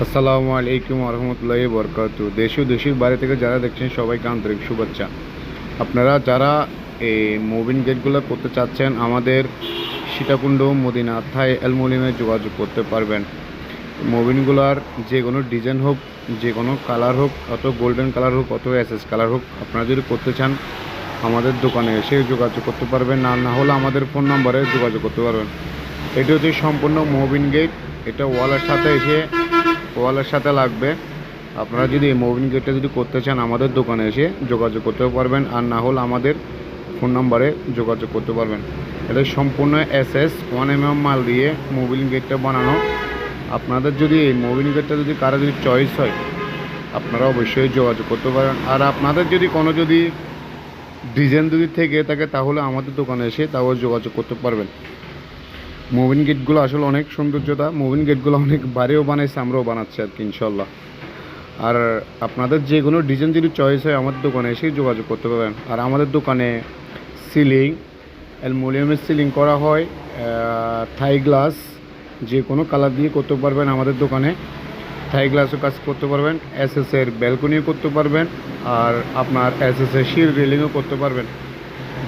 আসসালামু আলাইকুম রহমতুল্লাহি বরকাতু। দেশ ও দেশের বাইরে থেকে যারা দেখছেন সবাইকে আন্তরিক শুভেচ্ছা। আপনারা যারা এই মুভিং গেটগুলো করতে চাচ্ছেন আমাদের সীতাকুণ্ড মদিনা থাই অ্যালুমিনিয়ামে যোগাযোগ করতে পারবেন। মুভিংগুলার যে কোনো ডিজাইন হোক, যে কোনো কালার হোক, অত গোল্ডেন কালার হোক, অত এসএস কালার হোক, আপনারা যদি করতে চান আমাদের দোকানে এসে যোগাযোগ করতে পারবেন, না হলে আমাদের ফোন নম্বরে যোগাযোগ করতে পারবেন। এটি হচ্ছে সম্পূর্ণ মুভিং গেট। এটা ওয়ালের সাথে লাগবে। আপনারা যদি এই মুভিং গেটটা যদি করতে চান আমাদের দোকানে এসে যোগাযোগ করতেও পারবেন, আর না হলে আমাদের ফোন নম্বরে যোগাযোগ করতে পারবেন। এটা সম্পূর্ণ এসএস 1 mm মাল দিয়ে মুভিং গেটটা বানানো। আপনাদের যদি এই মুভিং গেটটা যদি কারো যদি চয়েস হয় আপনারা অবশ্যই যোগাযোগ করতে পারেন। আর আপনাদের যদি কোনো ডিজাইন যদি থেকে থাকে তাহলে আমাদের দোকানে এসে তাও যোগাযোগ করতে পারবেন। মুভিং গেটগুলো আসলে অনেক সৌন্দর্যতা। মুভিং গেটগুলো অনেক বাড়িও বানাইছে, আমরাও বানাচ্ছি আর কি ইনশাল্লাহ। আর আপনাদের যে কোনো ডিজাইন যদি চয়েস হয় আমাদের দোকানে এসেই যোগাযোগ করতে পারবেন। আর আমাদের দোকানে সিলিং অ্যালুমিনিয়ামের সিলিং করা হয়, থাই গ্লাস যে কোনো কালার দিয়ে করতে পারবেন আমাদের দোকানে। থাই গ্লাসও কাজ করতে পারবেন, এসএসের ব্যালকনিও করতে পারবেন, আর আপনার এসএসের শির রেলিংও করতে পারবেন।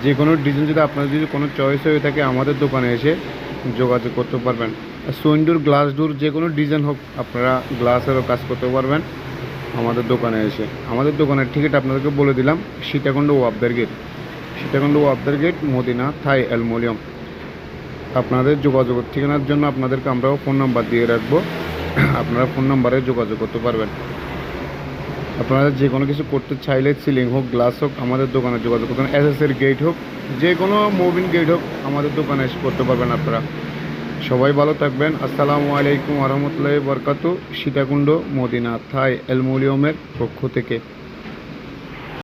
যে কোনো ডিজাইন যদি আপনাদের যদি কোনো চয়েস হয়ে থাকে আমাদের দোকানে এসে যোগাযোগ করতে পারবেন। সুইন্ডোর গ্লাস ডোর যে কোনো ডিজাইন হোক আপনারা গ্লাসেরও কাজ করতে পারবেন আমাদের দোকানে এসে। আমাদের দোকানের ঠিকাটা আপনাদেরকে বলে দিলাম, সীতাকুণ্ড ওয়াবদার গেট মদিনা থাই অ্যালুমিনিয়াম। আপনাদের যোগাযোগের ঠিকানার জন্য আপনাদেরকে আমরাও ফোন নাম্বার দিয়ে রাখবো, আপনারা ফোন নাম্বারে যোগাযোগ করতে পারবেন। আপনারা যে কোনো কিছু করতে চাইলে সিলিং হোক, গ্লাস হোক, আমাদের দোকানে যোগাযোগ করতে পারেন। এসএসের গেট হোক, যে কোনো মুভিং গেট হোক আমাদের দোকানে এসে করতে পারবেন আপনারা। সবাই ভালো থাকবেন। আসসালামু আলাইকুম রহমতুল্লাহি বরকাতু। সীতাকুণ্ড মদিনা থাই অ্যালুমিনিয়ামের পক্ষ থেকে।